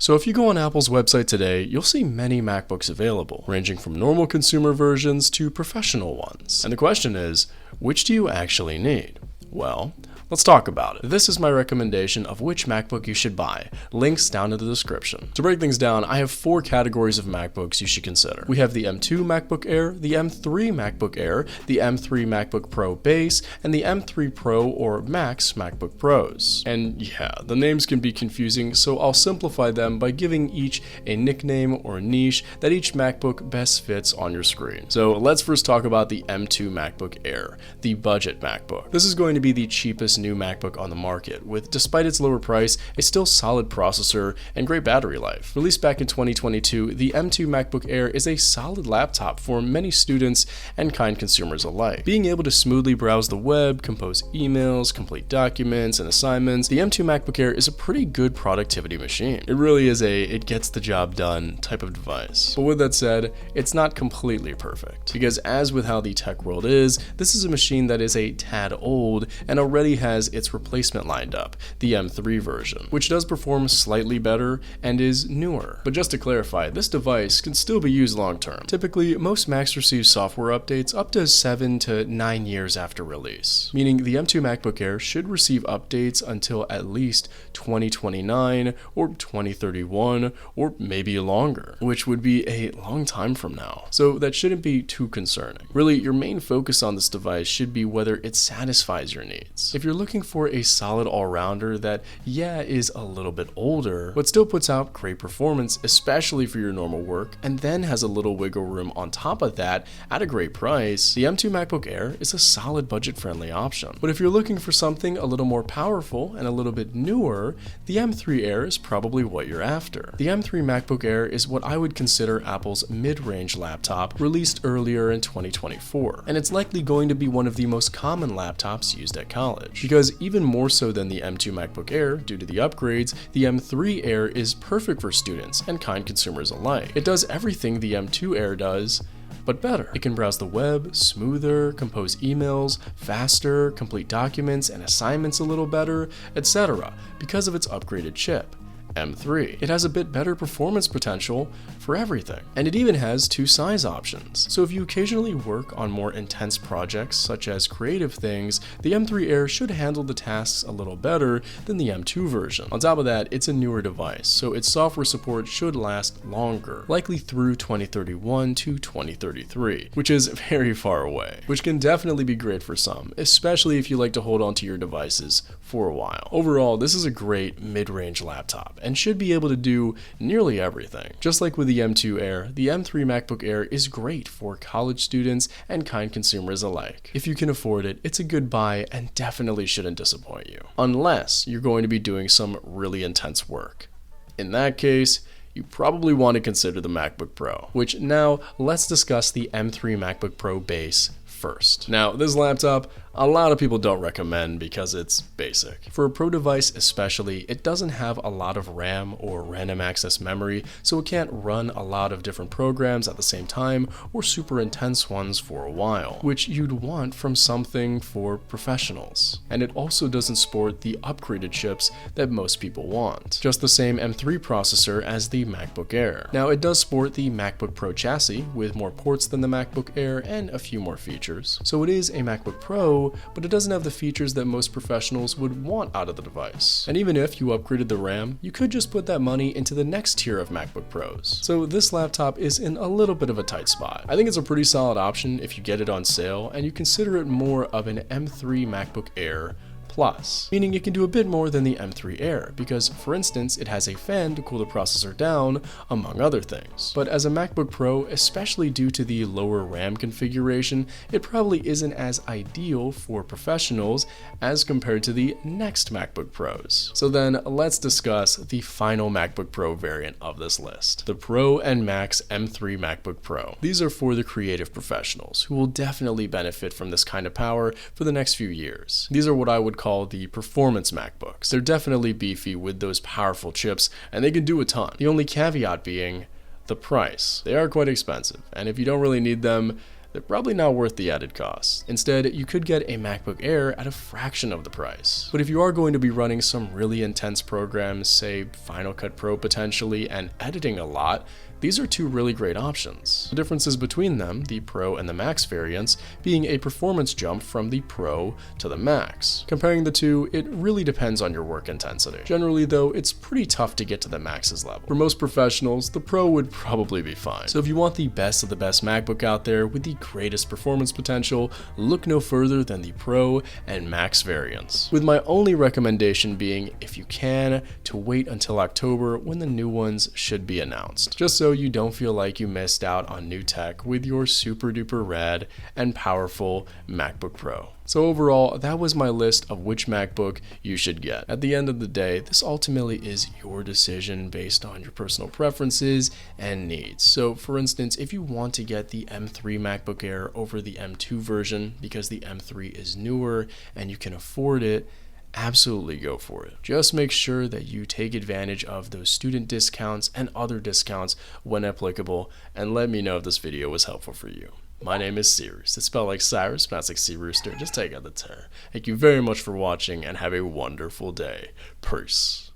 So if you go on Apple's website today, you'll see many MacBooks available, ranging from normal consumer versions to professional ones. And the question is, which do you actually need? Well, let's talk about it. This is my recommendation of which MacBook you should buy. Links down in the description. To break things down, I have 4 categories of MacBooks you should consider. We have the M2 MacBook Air, the M3 MacBook Air, the M3 MacBook Pro Base, and the M3 Pro or Max MacBook Pros. And yeah, the names can be confusing, so I'll simplify them by giving each a nickname or niche that each MacBook best fits on your screen. So let's first talk about the M2 MacBook Air, the budget MacBook. This is going to be the cheapest new MacBook on the market, with, despite its lower price, a still solid processor and great battery life. Released back in 2022, the M2 MacBook Air is a solid laptop for many students and kind consumers alike. Being able to smoothly browse the web, compose emails, complete documents, and assignments, the M2 MacBook Air is a pretty good productivity machine. It really is a it gets the job done type of device. But with that said, it's not completely perfect, because as with how the tech world is, this is a machine that is a tad old and already has its replacement lined up, the M3 version, which does perform slightly better and is newer. But just to clarify, this device can still be used long term. Typically, most Macs receive software updates up to 7 to 9 years after release, meaning the M2 MacBook Air should receive updates until at least 2029 or 2031 or maybe longer, which would be a long time from now. So that shouldn't be too concerning. Really, your main focus on this device should be whether it satisfies your needs. If you're looking for a solid all-rounder that, yeah, is a little bit older, but still puts out great performance, especially for your normal work, and then has a little wiggle room on top of that at a great price, the M2 MacBook Air is a solid budget-friendly option. But if you're looking for something a little more powerful and a little bit newer, the M3 Air is probably what you're after. The M3 MacBook Air is what I would consider Apple's mid-range laptop, released earlier in 2024, and it's likely going to be one of the most common laptops used at college. Because even more so than the M2 MacBook Air, due to the upgrades, the M3 Air is perfect for students and kind consumers alike. It does everything the M2 Air does, but better. It can browse the web smoother, compose emails faster, complete documents and assignments a little better, etc. because of its upgraded chip, M3. It has a bit better performance potential for everything, and it even has 2 size options. So if you occasionally work on more intense projects such as creative things, the M3 Air should handle the tasks a little better than the M2 version. On top of that, it's a newer device, so its software support should last longer, likely through 2031 to 2033, which is very far away, which can definitely be great for some, especially if you like to hold on to your devices for a while. Overall, this is a great mid-range laptop and should be able to do nearly everything. Just like with the M2 Air, the M3 MacBook Air is great for college students and kind consumers alike. If you can afford it, it's a good buy and definitely shouldn't disappoint you, unless you're going to be doing some really intense work. In that case, you probably want to consider the MacBook Pro, which now let's discuss the M3 MacBook Pro Base first. Now, this laptop, a lot of people don't recommend because it's basic. For a pro device especially, it doesn't have a lot of RAM or random access memory, so it can't run a lot of different programs at the same time or super intense ones for a while, which you'd want from something for professionals. And it also doesn't support the upgraded chips that most people want. Just the same M3 processor as the MacBook Air. Now, it does sport the MacBook Pro chassis with more ports than the MacBook Air and a few more features. So it is a MacBook Pro, but it doesn't have the features that most professionals would want out of the device. And even if you upgraded the RAM, you could just put that money into the next tier of MacBook Pros. So this laptop is in a little bit of a tight spot. I think it's a pretty solid option if you get it on sale and you consider it more of an M3 MacBook Air Plus, meaning it can do a bit more than the M3 Air because, for instance, it has a fan to cool the processor down, among other things. But as a MacBook Pro, especially due to the lower RAM configuration, it probably isn't as ideal for professionals as compared to the next MacBook Pros. So then let's discuss the final MacBook Pro variant of this list, the Pro and Max M3 MacBook Pro. These are for the creative professionals who will definitely benefit from this kind of power for the next few years. These are what I would call the performance MacBooks. They're definitely beefy with those powerful chips and they can do a ton. The only caveat being the price. They are quite expensive, and if you don't really need them, they're probably not worth the added cost. Instead, you could get a MacBook Air at a fraction of the price. But if you are going to be running some really intense programs, say Final Cut Pro potentially, and editing a lot, these are two really great options. The differences between them, the Pro and the Max variants, being a performance jump from the Pro to the Max. Comparing the two, it really depends on your work intensity. Generally though, it's pretty tough to get to the Max's level. For most professionals, the Pro would probably be fine. So if you want the best of the best MacBook out there with the greatest performance potential, look no further than the Pro and Max variants. With my only recommendation being, if you can, to wait until October when the new ones should be announced. Just so you don't feel like you missed out on new tech with your super duper rad and powerful MacBook Pro. So overall, that was my list of which MacBook you should get. At the end of the day, this ultimately is your decision based on your personal preferences and needs. So for instance, if you want to get the M3 MacBook Air over the M2 version because the M3 is newer and you can afford it, absolutely go for it. Just make sure that you take advantage of those student discounts and other discounts when applicable, and let me know if this video was helpful for you. My name is Cyrus. It's spelled like Cyrus, pronounced like See Rooster. Just take out the term. Thank you very much for watching and have a wonderful day. Peace.